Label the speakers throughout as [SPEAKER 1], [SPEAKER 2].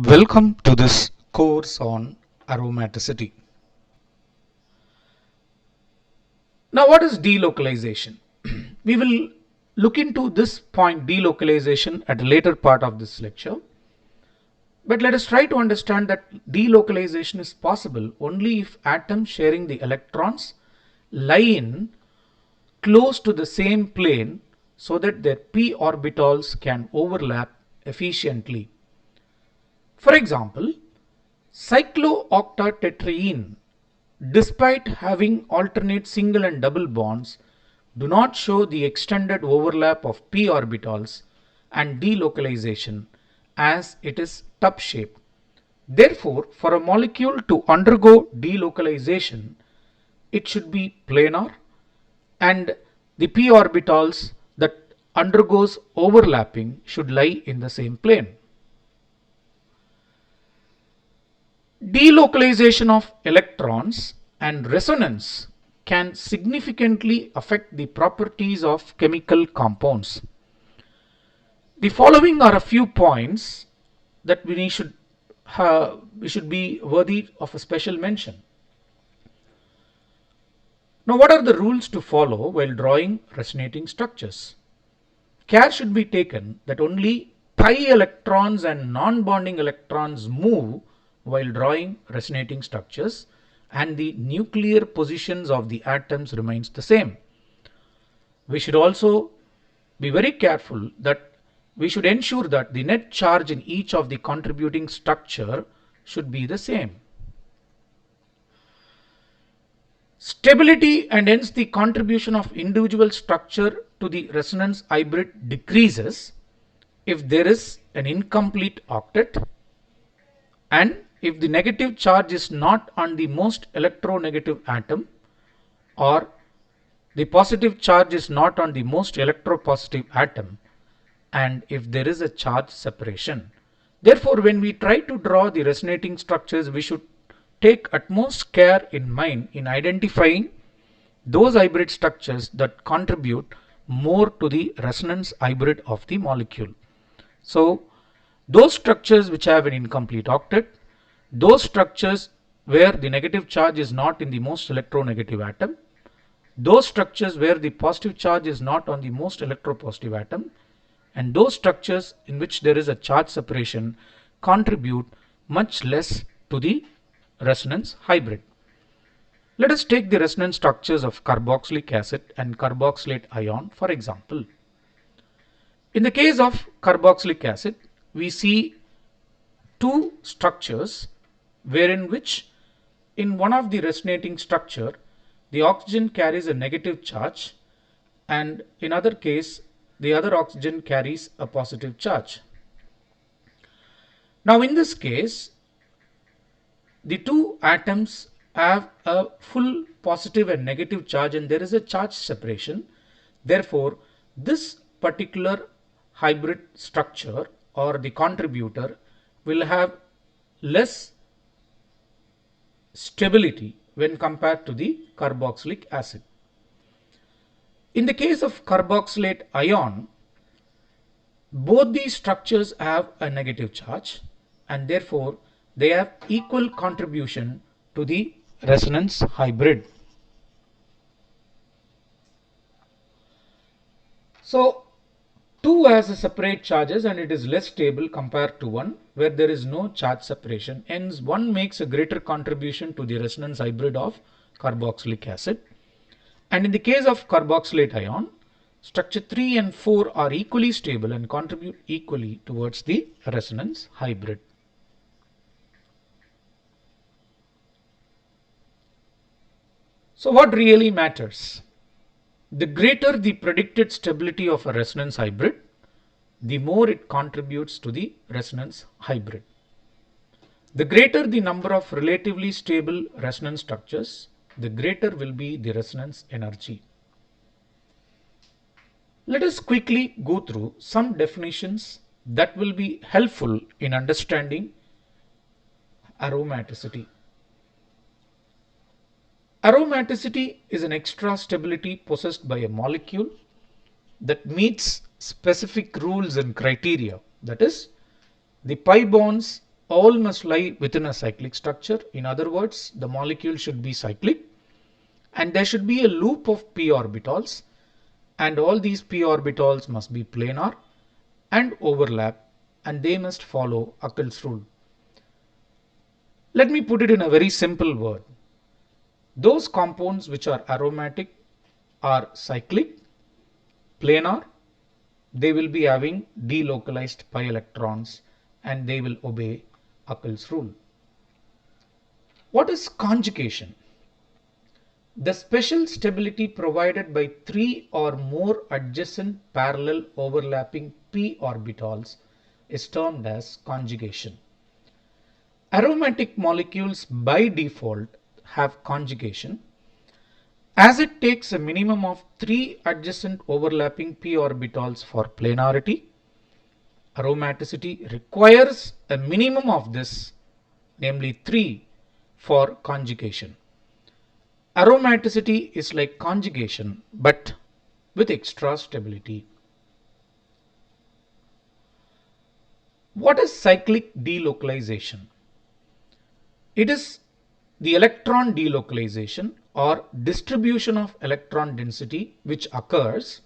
[SPEAKER 1] Welcome to this course on aromaticity. Now, what is delocalization? We will look into this point delocalization at a later part of this lecture. But let us try to understand that delocalization is possible only if atoms sharing the electrons lie in close to the same plane so that their p orbitals can overlap efficiently. For example, cyclooctatetraene, despite having alternate single and double bonds, do not show the extended overlap of p orbitals and delocalization as it is tub shaped. Therefore, for a molecule to undergo delocalization, it should be planar and the p orbitals that undergoes overlapping should lie in the same plane. Delocalization of electrons and resonance can significantly affect the properties of chemical compounds. The following are a few points that we should be worthy of a special mention. Now, what are the rules to follow while drawing resonating structures? Care should be taken that only pi electrons and non-bonding electrons move while drawing resonating structures, and the nuclear positions of the atoms remains the same. We should also be very careful that we should ensure that the net charge in each of the contributing structure should be the same. Stability and hence the contribution of individual structure to the resonance hybrid decreases if there is an incomplete octet and if the negative charge is not on the most electronegative atom or the positive charge is not on the most electropositive atom and if there is a charge separation. Therefore, when we try to draw the resonating structures, we should take utmost care in mind in identifying those hybrid structures that contribute more to the resonance hybrid of the molecule. So, those structures which have an incomplete octet, those structures where the negative charge is not in the most electronegative atom, those structures where the positive charge is not on the most electropositive atom, and those structures in which there is a charge separation contribute much less to the resonance hybrid. Let us take the resonance structures of carboxylic acid and carboxylate ion for example. In the case of carboxylic acid, we see two structures wherein which in one of the resonating structure the oxygen carries a negative charge and in other case the other oxygen carries a positive charge. Now in this case the two atoms have a full positive and negative charge and there is a charge separation. Therefore, this particular hybrid structure or the contributor will have less stability when compared to the carboxylic acid. In the case of carboxylate ion, both these structures have a negative charge and therefore they have equal contribution to the resonance hybrid. So 2 has a separate charges and it is less stable compared to 1 where there is no charge separation. Hence 1 makes a greater contribution to the resonance hybrid of carboxylic acid. And in the case of carboxylate ion, structure 3 and 4 are equally stable and contribute equally towards the resonance hybrid. So what really matters? The greater the predicted stability of a resonance hybrid, the more it contributes to the resonance hybrid. The greater the number of relatively stable resonance structures, the greater will be the resonance energy. Let us quickly go through some definitions that will be helpful in understanding aromaticity. Aromaticity is an extra stability possessed by a molecule that meets specific rules and criteria. That is, the pi bonds all must lie within a cyclic structure. In other words, the molecule should be cyclic and there should be a loop of p orbitals, and all these p orbitals must be planar and overlap, and they must follow Huckel's rule. Let me put it in a very simple word. Those compounds which are aromatic are cyclic, planar, they will be having delocalized pi electrons and they will obey Huckel's rule. What is conjugation? The special stability provided by three or more adjacent parallel overlapping p orbitals is termed as conjugation. Aromatic molecules by default have conjugation as it takes a minimum of 3 adjacent overlapping p orbitals for planarity. Aromaticity requires a minimum of this, namely 3, for conjugation. Aromaticity is like conjugation but with extra stability. What is cyclic delocalization? It is the electron delocalization or distribution of electron density which occurs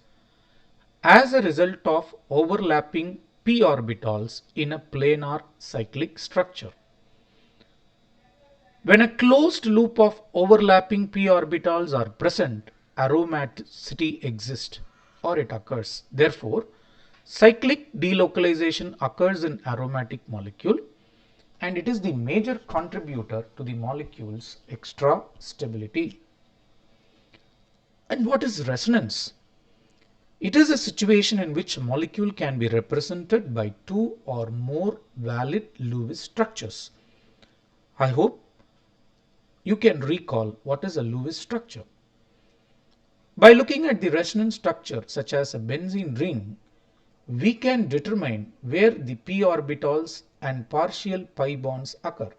[SPEAKER 1] as a result of overlapping p orbitals in a planar cyclic structure. When a closed loop of overlapping p orbitals are present, aromaticity exists or it occurs. Therefore, cyclic delocalization occurs in aromatic molecule and it is the major contributor to the molecule's extra stability. And what is resonance? It is a situation in which a molecule can be represented by two or more valid Lewis structures. I hope you can recall what is a Lewis structure. By looking at the resonance structure such as a benzene ring, we can determine where the p orbitals and partial pi bonds occur.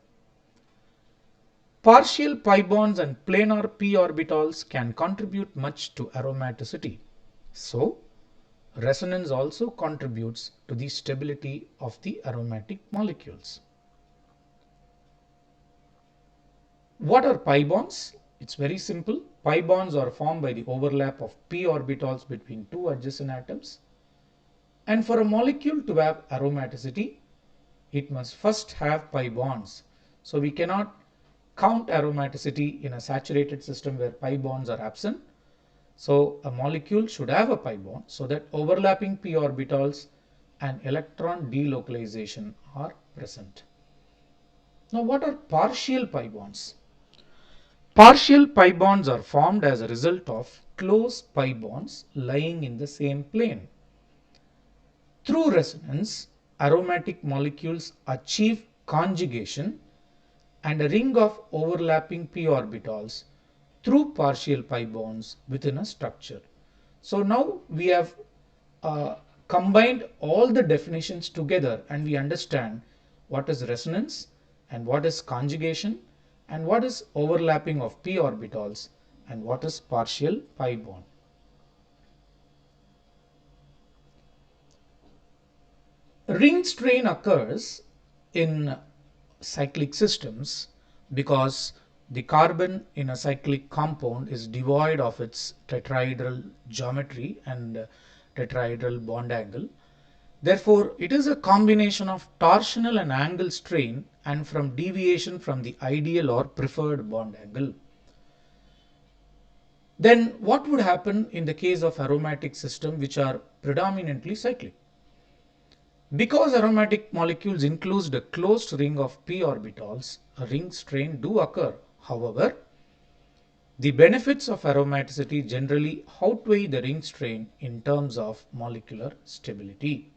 [SPEAKER 1] Partial pi bonds and planar p orbitals can contribute much to aromaticity. So, resonance also contributes to the stability of the aromatic molecules. What are pi bonds? It's very simple. Pi bonds are formed by the overlap of p orbitals between two adjacent atoms. And for a molecule to have aromaticity, it must first have pi bonds. So we cannot count aromaticity in a saturated system where pi bonds are absent. So a molecule should have a pi bond so that overlapping p orbitals and electron delocalization are present. Now what are partial pi bonds? Partial pi bonds are formed as a result of close pi bonds lying in the same plane. Through resonance, aromatic molecules achieve conjugation and a ring of overlapping p orbitals through partial pi bonds within a structure. So now we have combined all the definitions together and we understand what is resonance and what is conjugation and what is overlapping of p orbitals and what is partial pi bond. Ring strain occurs in cyclic systems because the carbon in a cyclic compound is devoid of its tetrahedral geometry and tetrahedral bond angle. Therefore, it is a combination of torsional and angle strain and from deviation from the ideal or preferred bond angle. Then what would happen in the case of aromatic system which are predominantly cyclic? Because aromatic molecules include a closed ring of p orbitals, a ring strain do occur. However, the benefits of aromaticity generally outweigh the ring strain in terms of molecular stability.